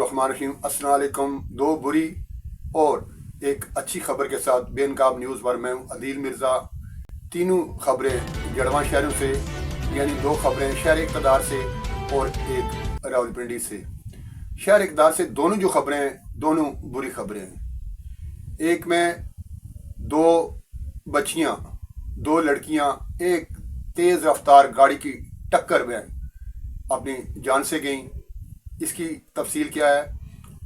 बिस्मिल्लाहिर्रहमानिर्रहीम। अस्सलाम वालेकुम। दो बुरी और एक अच्छी खबर के साथ बेनकाब न्यूज़ पर मैं हूँ अदील मिर्ज़ा। तीनों खबरें जड़वा शहरों से, यानी दो खबरें शहर इक़्तिदार से और एक रावलपिंडी से। शहर इक़्तिदार से दोनों जो खबरें हैं दोनों बुरी खबरें हैं। एक में दो बच्चियाँ, दो लड़कियाँ एक तेज़ रफ्तार गाड़ी की टक्कर में अपनी जान से गईं। इसकी तफसील क्या है।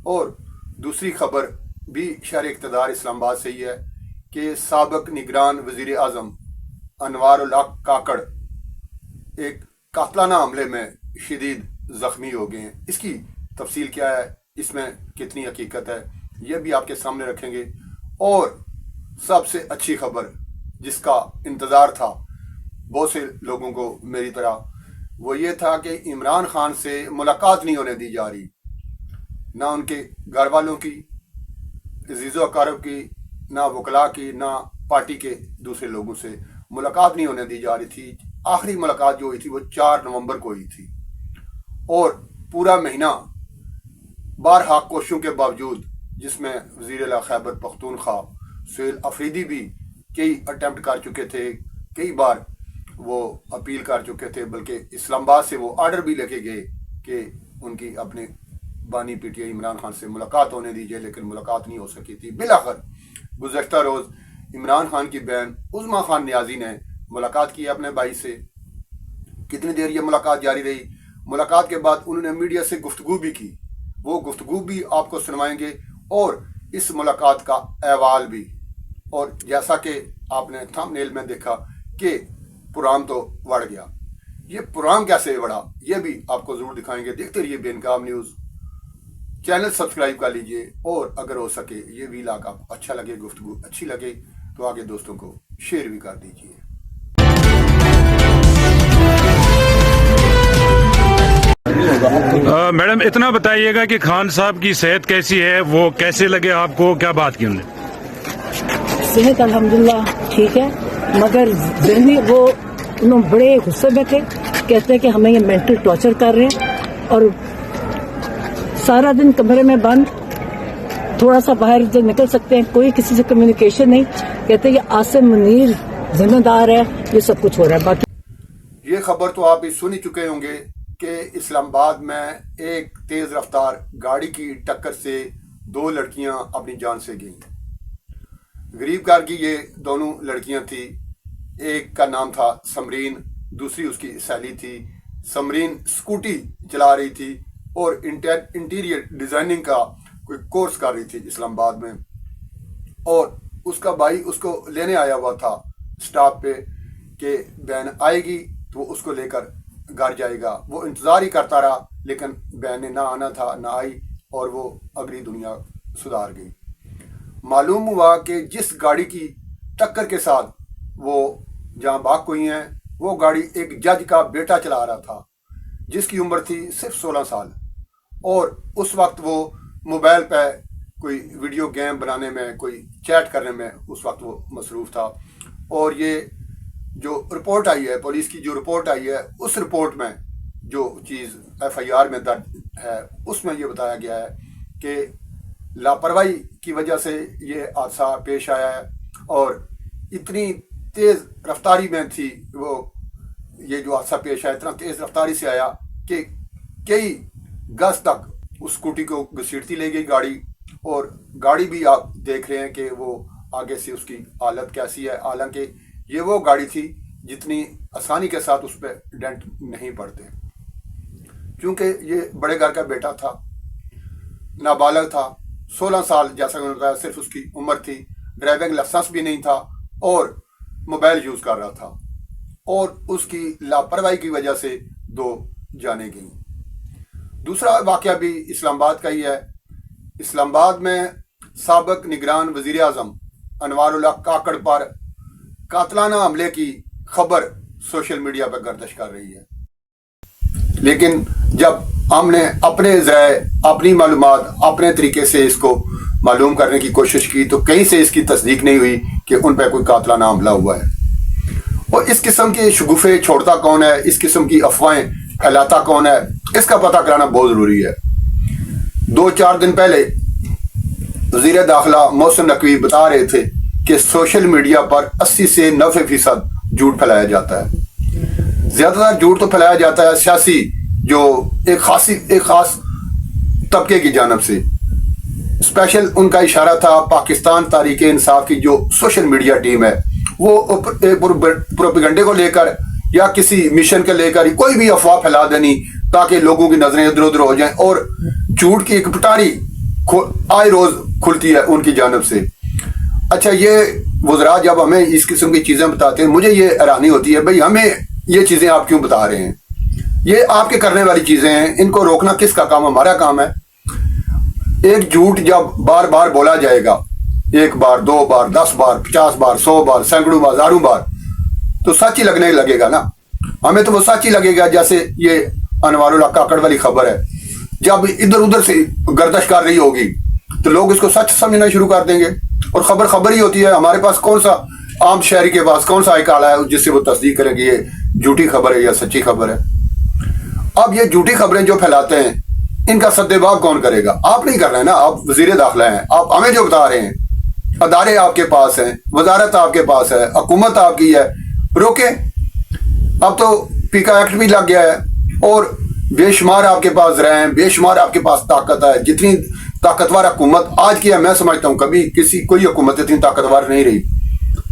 और दूसरी खबर भी शहर इक़्तिदार इस्लामाबाद से ही है कि साबिक़ निगरान वज़ीर आज़म अनवारुल हक काकड़ एक कातलाना हमले में शदीद ज़ख्मी हो गए हैं। इसकी तफसील क्या है, इसमें कितनी हकीकत है, यह भी आपके सामने रखेंगे। और सबसे अच्छी खबर जिसका इंतज़ार था बहुत से लोगों को मेरी तरह, वो ये था कि इमरान खान से मुलाकात नहीं होने दी जा रही। ना उनके घर वालों की, अजीज़ो अकारब की, ना वकला की, ना पार्टी के दूसरे लोगों से मुलाकात नहीं होने दी जा रही थी। आखिरी मुलाकात जो हुई थी वो 4 नवंबर को हुई थी। और पूरा महीना बारहा कोशिशों के बावजूद, जिसमें वज़ीर आला खैबर पख्तूनख्वा सुहेल अफरीदी भी कई अटेम्प्ट कर चुके थे, कई बार वो अपील कर चुके थे, बल्कि इस्लामाबाद से वो आर्डर भी लेके गए कि उनकी अपने बानी पीटीआई इमरान खान से मुलाकात होने दीजिए, लेकिन मुलाकात नहीं हो सकी थी। बिलाखिर गुज़श्ता रोज़ इमरान खान की बहन उज़्मा खान नियाज़ी ने मुलाकात की अपने भाई से। कितनी देर ये मुलाकात जारी रही। मुलाकात के बाद उन्होंने मीडिया से गुफ्तगू भी की, वो गुफ्तगू भी आपको सुनवाएंगे और इस मुलाकात का अहवाल भी। और जैसा कि आपने थंबनेल में देखा कि पुराम तो बढ़ गया, ये पुराम कैसे बढ़ा ये भी आपको जरूर दिखाएंगे। देखते रहिए बेनकाब न्यूज़। चैनल सब्सक्राइब कर लीजिए और अगर हो सके ये व्लॉग आपको अच्छा लगे, गुफ्तगू अच्छी लगे तो आगे दोस्तों को शेयर भी कर दीजिए। मैडम इतना बताइएगा कि खान साहब की सेहत कैसी है, वो कैसे लगे आपको, क्या बात की उन्होंने? सेहत अल्हम्दुलिल्लाह ठीक है, मगर जहनी वो उन्होंने बड़े गुस्से में थे। कहते हैं कि हमें ये मेंटल टॉर्चर कर रहे हैं और सारा दिन कमरे में बंद, थोड़ा सा बाहर जो निकल सकते हैं, कोई किसी से कम्युनिकेशन नहीं। कहते हैं ये आसिम मुनीर जिम्मेदार है, ये सब कुछ हो रहा है। बाकी ये खबर तो आप भी सुन ही चुके होंगे कि इस्लामाबाद में एक तेज रफ्तार गाड़ी की टक्कर से 2 लड़कियां अपनी जान से गईं। गरीब घर की ये दोनों लड़कियां थी। एक का नाम था समरीन, दूसरी उसकी सहेली थी। समरीन स्कूटी चला रही थी और इंटीरियर डिजाइनिंग का कोई कोर्स कर रही थी इस्लामाबाद में। और उसका भाई उसको लेने आया हुआ था स्टॉप पे कि बहन आएगी तो वो उसको लेकर घर जाएगा। वो इंतज़ार ही करता रहा, लेकिन बहन ने ना आना था, ना आई और वो अगली दुनिया सुधार गई। मालूम हुआ कि जिस गाड़ी की टक्कर के साथ वो जहाँ भाग गई हैं, वो गाड़ी एक जज का बेटा चला रहा था, जिसकी उम्र थी सिर्फ 16 साल। और उस वक्त वो मोबाइल पे कोई वीडियो गेम बनाने में, कोई चैट करने में उस वक्त वो मसरूफ़ था। और ये जो रिपोर्ट आई है, पुलिस की जो रिपोर्ट आई है, उस रिपोर्ट में जो चीज़ FIR में दर्ज है उसमें ये बताया गया है कि लापरवाही की वजह से ये हादसा पेश आया है। और इतनी तेज़ रफ्तारी में थी वो, ये जो हादसा पेश आया इतना तेज़ रफ्तारी से आया कि कई गज तक उस स्कूटी को घसीटती ले गई गाड़ी। और गाड़ी भी आप देख रहे हैं कि वो आगे से उसकी हालत कैसी है। हालांकि ये वो गाड़ी थी जितनी आसानी के साथ उस पर डेंट नहीं पड़ते, क्योंकि ये बड़े घर का बेटा था, नाबालग था, 16 साल जैसा मैंने बताया सिर्फ उसकी उम्र थी। ड्राइविंग लाइसेंस भी नहीं था और मोबाइल यूज़ कर रहा था। और उसकी लापरवाही की वजह से 2 जानें गईं। दूसरा वाक़या भी इस्लामाबाद का ही है। इस्लामाबाद में साबिक़ निगरान वज़ीर आज़म अनवारुल हक काकड़ पर कातलाना हमले की खबर सोशल मीडिया पर गर्दिश कर रही है, लेकिन जब हमने अपने ज़राए, अपनी मालूमात, अपने तरीके से इसको मालूम करने की कोशिश की तो कहीं से इसकी तस्दीक नहीं हुई कि उन पर कोई कातलाना हमला हुआ है। और इस किस्म के शगुफे छोड़ता कौन है, इस किस्म की अफवाहें फैलाता कौन है, इसका पता कराना बहुत ज़रूरी है। 2-4 दिन पहले वज़ीर दाखिला मोहसिन नकवी बता रहे थे कि सोशल मीडिया पर 80 से 90% झूठ फैलाया जाता है। ज्यादातर झूठ तो फैलाया जाता है सियासी जो एक खास तबके की जानब से। स्पेशल उनका इशारा था पाकिस्तान तहरीक इंसाफ की जो सोशल मीडिया टीम है, वो प्रोपेगेंडे को लेकर या किसी मिशन के लेकर कोई भी अफवाह फैला देनी ताकि लोगों की नजरें इधर उधर हो जाएं, और झूठ की एक पिटारी आए रोज खुलती है उनकी जानब से। अच्छा, ये वज़रा जब हमें इस किस्म की चीजें बताते हैं, मुझे ये हैरानी होती है, भाई हमें ये चीजें आप क्यों बता रहे हैं? ये आपके करने वाली चीजें हैं, इनको रोकना किसका काम? हमारा काम है। एक झूठ जब बार बार बोला जाएगा, 1 बार 2 बार 10 बार 50 बार 100 बार सैकड़ों बार हजारों बार, तो सच ही लगने लगेगा ना। हमें तो वो सच ही लगेगा। जैसे ये अनवारुल्लाह काकड़ वाली खबर है, जब इधर उधर से गर्दश कर रही होगी तो लोग इसको सच समझना शुरू कर देंगे, और खबर ही होती है। हमारे पास कौन सा आम शहरी के पास कौन सा एक आला है जिससे वो तस्दीक करें कि ये झूठी खबर है या सच्ची खबर है? अब ये झूठी खबरें जो फैलाते हैं, इनका सद्देबाब कौन करेगा? आप नहीं कर रहे हैं ना, आप वजीर दाखिला हैं। आप हमें जो बता रहे हैं, अदारे आपके पास हैं, वजारत आपके पास है, हुकूमत आपकी है, रोके। अब तो पीका एक्ट भी लग गया है, और बेशुमार आपके पास रहे हैं, बेशुमार आपके पास ताकत है। जितनी ताकतवर हुकूमत आज की है, मैं समझता हूँ कभी कोई हुकूमत इतनी ताकतवर नहीं रही।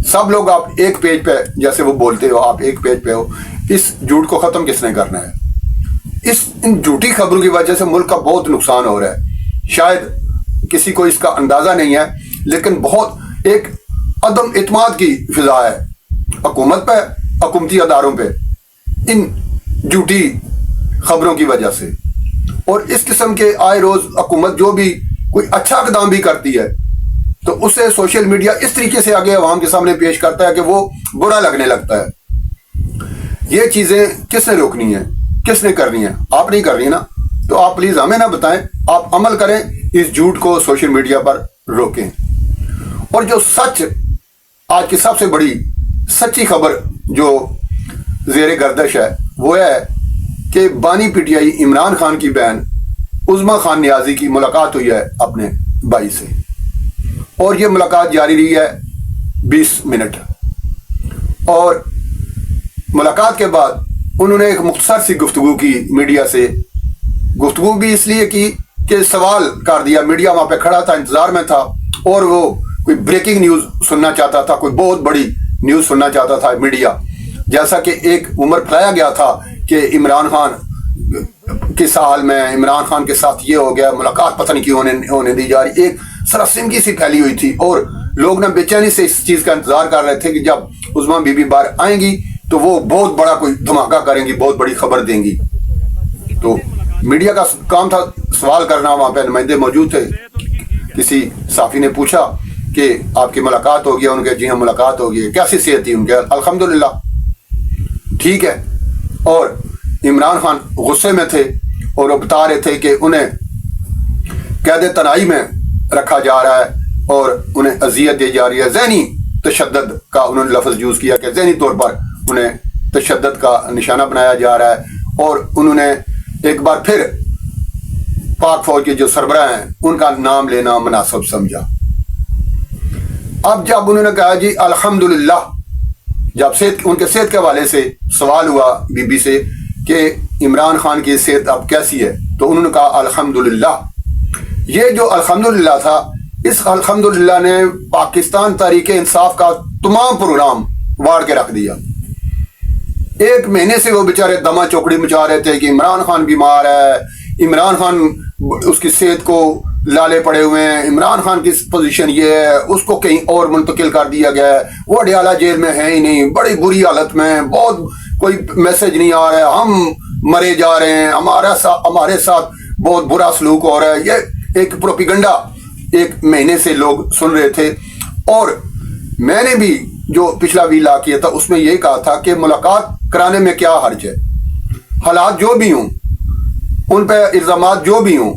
सब लोग आप एक पेज पे, जैसे वो बोलते हो, आप एक पेज पे हो। इस झूठ को खत्म किसने करना है? इन झूठी खबरों की वजह से मुल्क का बहुत नुकसान हो रहा है। शायद किसी को इसका अंदाजा नहीं है, लेकिन बहुत एक अदम इत्मीनान की फिजा है हुकूमत पे, हुकूमती अदारों पे, इन झूठी खबरों की वजह से। और इस किस्म के आए रोज हुकूमत जो भी कोई अच्छा इक़दाम भी करती है, तो उसे सोशल मीडिया इस तरीके से आगे अवाम के सामने पेश करता है कि वो बुरा लगने लगता है। ये चीजें किसने रोकनी है, किसने करनी है? आप नहीं कर रही ना, तो आप प्लीज हमें ना बताएं, आप अमल करें, इस झूठ को सोशल मीडिया पर रोकें। और जो सच, आज की सबसे बड़ी सच्ची खबर जो ज़ेरे गर्दश है, वो है कि बानी पीटीआई इमरान खान की बहन उज़्मा खान नियाजी की मुलाकात हुई है अपने भाई से, और ये मुलाकात जारी रही है 20 मिनट। और मुलाकात के बाद उन्होंने एक मुख्तसर सी गुफ्तगू की मीडिया से। गुफ्तगू भी इसलिए की कि सवाल कर दिया, मीडिया वहां पे खड़ा था, इंतजार में था, और वो कोई ब्रेकिंग न्यूज सुनना चाहता था, कोई बहुत बड़ी न्यूज सुनना चाहता था मीडिया। जैसा कि एक उम्र फैलाया गया था कि इमरान खान के साल में इमरान खान के साथ ये हो गया, मुलाकात पता नहीं क्यों होने दी जा रही, एक सरसिमकी सी फैली हुई थी, और लोग ना बेचैनी से इस चीज का इंतजार कर रहे थे कि जब उज़्मा बीबी बाहर आएंगी तो वो बहुत बड़ा कोई धमाका करेंगी, बहुत बड़ी खबर देंगी। तो मीडिया का काम था सवाल करना, वहां पे नुमाइंदे मौजूद थे। किसी साफी ने पूछा कि आपकी मुलाकात होगी? उनके जी हाँ मुलाकात होगी। कैसी सेहत थी उनके? अल्हम्दुलिल्लाह ठीक है। और इमरान खान गुस्से में थे, और वो बता रहे थे कि उन्हें कैद तनाई में रखा जा रहा है और उन्हें अजियत दी जा रही है। ज़हनी तशद्दुद का उन्होंने लफ्ज़ यूज़ किया कि ज़हनी तौर पर उन्हें तशद्दुद का निशाना बनाया जा रहा है। और उन्होंने एक बार फिर पाक फौज के जो सरबराह हैं उनका नाम लेना मुनासिब समझा। अब जब उन्होंने कहा जी अल्हम्दुलिल्लाह, जब उनके सेहत के हवाले से सवाल हुआ बीबी से कि इमरान खान की सेहत अब कैसी है, तो उन्होंने कहा अल्हम्दुलिल्लाह। ये जो अल्हम्दुलिल्लाह था, इस अल्हम्दुलिल्लाह ने पाकिस्तान तहरीक इंसाफ का तमाम प्रोग्राम वाड़ के रख दिया। 1 महीने से वो बेचारे दमा चौकड़ी मचा रहे थे कि इमरान खान बीमार है, इमरान खान उसकी सेहत को लाले पड़े हुए हैं, इमरान खान की पोजीशन ये है, उसको कहीं और मुंतकिल कर दिया गया है, वो अडियाला जेल में है ही नहीं, बड़ी बुरी हालत में, बहुत कोई मैसेज नहीं आ रहा है, हम मरे जा रहे हैं, हमारे साथ बहुत बुरा सलूक हो रहा है। ये एक प्रोपेगेंडा 1 महीने से लोग सुन रहे थे। और मैंने भी जो पिछला वीला किया था उसमें यही कहा था कि मुलाकात कराने में क्या हर्ज है। हालात जो भी हों, उन पर इल्जामात जो भी हों,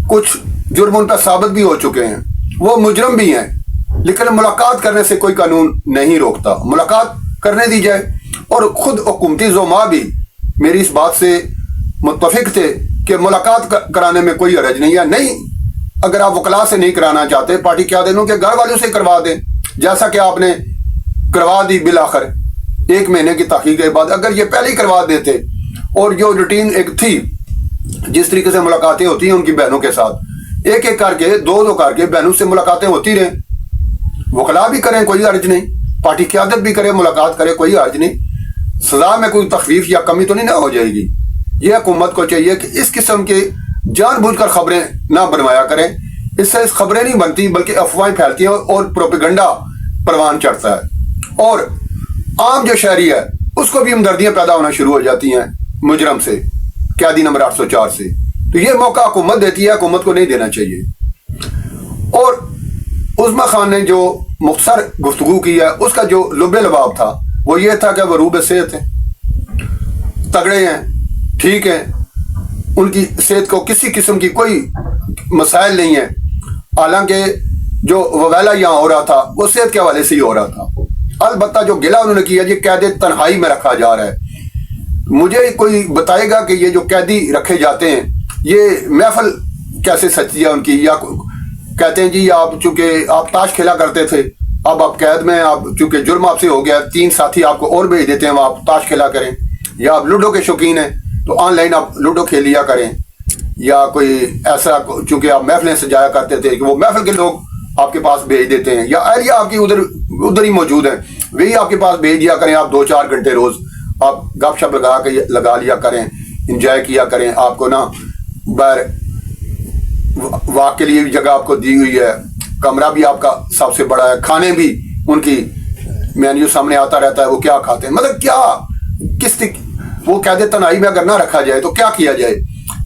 कुछ जुर्म उन पर साबित भी हो चुके हैं, वो मुजरम भी हैं, लेकिन मुलाकात करने से कोई कानून नहीं रोकता। मुलाकात करने दी जाए। और खुद हुकूमती ज़ुमा भी मेरी इस बात से मुत्तफिक थे کہ ملاقات کرانے میں کوئی حرج نہیں ہے. نہیں، اگر آپ وکلا سے نہیں کرانا چاہتے، پارٹی قیادت ان کے گھر والوں سے کروا دیں، جیسا کہ آپ نے کروا دی بالآخر 1 مہینے کی تحقیق کے بعد. اگر یہ پہلے ہی کروا دیتے، اور جو روٹین ایک تھی جس طریقے سے ملاقاتیں ہوتی ہیں ان کی بہنوں کے ساتھ، ایک ایک کر کے 2 کر کے بہنوں سے ملاقاتیں ہوتی رہیں، وکلا بھی کریں کوئی حرج نہیں، پارٹی قیادت بھی کرے، ملاقات کرے، کوئی حرج نہیں. سزا میں کوئی تخفیف یا کمی تو نہیں نہ ہو جائے گی. یہ حکومت کو چاہیے کہ اس قسم کے جان بوجھ کر خبریں نہ بنوایا کریں. اس سے خبریں نہیں بنتی بلکہ افواہیں پھیلتی ہیں اور پروپیگنڈا پروان چڑھتا ہے، اور عام جو شہری ہے اس کو بھی ہمدردیاں پیدا ہونا شروع ہو جاتی ہیں مجرم سے، قیدی نمبر 804 سے. تو یہ موقع حکومت دیتی ہے، حکومت کو نہیں دینا چاہیے. اور عظمیٰ خان نے جو مختصر گفتگو کی ہے اس کا جو لب لباب تھا وہ یہ تھا کہ وہ روب صحت ہیں، تگڑے ہیں، ٹھیک ہیں، ان کی صحت کو کسی قسم کی کوئی مسائل نہیں ہے. حالانکہ جو وبیلا یہاں ہو رہا تھا وہ صحت کے حوالے سے ہی ہو رہا تھا. البتہ جو گلہ انہوں نے کیا یہ قید تنہائی میں رکھا جا رہا ہے. مجھے کوئی بتائے گا کہ یہ جو قیدی رکھے جاتے ہیں یہ محفل کیسے سچی ہے ان کی، یا کہتے ہیں جی آپ چونکہ آپ تاش کھیلا کرتے تھے، اب آپ قید میں، آپ چونکہ جرم آپ سے ہو گیا، 3 ساتھی آپ کو اور بھیج دیتے ہیں وہاں آپ تاش کھیلا کریں، یا آپ لوڈو کے شوقین ہیں تو آن لائن آپ لوڈو کھیل لیا کریں، یا کوئی ایسا چونکہ آپ محفلیں سجایا کرتے تھے کہ وہ محفل کے لوگ آپ کے پاس بھیج دیتے ہیں، یا اہلیہ آپ کی ادھر ہی موجود ہیں وہی آپ کے پاس بھیج دیا کریں. آپ 2-4 گھنٹے روز آپ گپ شپ لگا لیا کریں، انجوائے کیا کریں. آپ کو نا باہر واک کے لیے بھی جگہ آپ کو دی ہوئی ہے، کمرہ بھی آپ کا سب سے بڑا ہے، کھانے بھی ان کی مینیو سامنے آتا رہتا ہے وہ کیا کھاتے ہیں. مطلب کیا وہ قید تنہائی میں اگر نہ رکھا جائے تو کیا کیا جائے.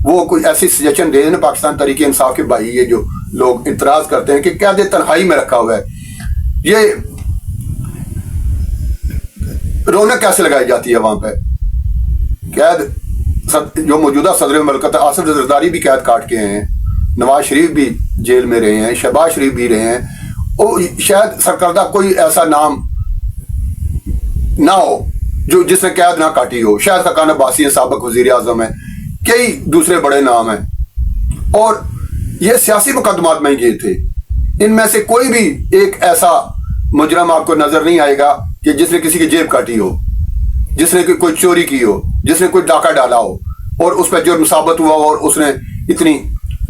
وہ کوئی ایسی سجیشن دے دیں پاکستان تحریک انصاف کے بھائی، یہ جو لوگ اعتراض کرتے ہیں کہ قید تنہائی میں رکھا ہوا ہے، یہ رونق کیسے لگائی جاتی ہے وہاں پہ. قید جو موجودہ صدر مملکت آصف زرداری بھی قید کاٹ کے ہیں، نواز شریف بھی جیل میں رہے ہیں، شہباز شریف بھی رہے ہیں. وہ شاید سرکردہ کوئی ایسا نام نہ ہو جو جس نے قید نہ کاٹی ہو. شاید خاقان عباسی ہیں، سابق وزیر اعظم ہیں، کئی دوسرے بڑے نام ہیں، اور یہ سیاسی مقدمات میں گئے تھے. ان میں سے کوئی بھی ایک ایسا مجرم آپ کو نظر نہیں آئے گا کہ جس نے کسی کی جیب کاٹی ہو، جس نے کوئی چوری کی ہو، جس نے کوئی ڈاکہ ڈالا ہو اور اس پہ جرم ثابت ہوا ہو اور اس نے اتنی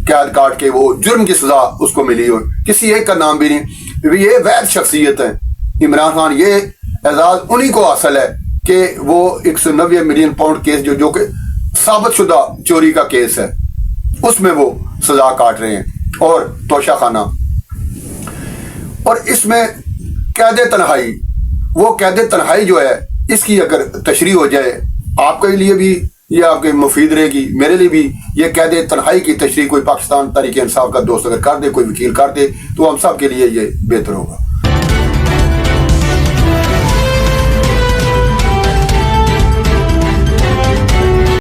قید کاٹ کے وہ جرم کی سزا اس کو ملی ہو. کسی ایک کا نام بھی نہیں. یہ وید شخصیت ہے عمران خان. یہ اعزاز انہی کو حاصل ہے کہ وہ 190 ملین پاؤنڈ کیس جو کہ ثابت شدہ چوری کا کیس ہے اس میں وہ سزا کاٹ رہے ہیں، اور توشہ خانہ. اور اس میں قید تنہائی، وہ قید تنہائی جو ہے اس کی اگر تشریح ہو جائے، آپ کے لیے بھی یہ آپ کے مفید رہے گی، میرے لیے بھی. یہ قید تنہائی کی تشریح کوئی پاکستان تحریک انصاف کا دوست اگر کر دے، کوئی وکیل کر دے تو ہم سب کے لیے یہ بہتر ہوگا.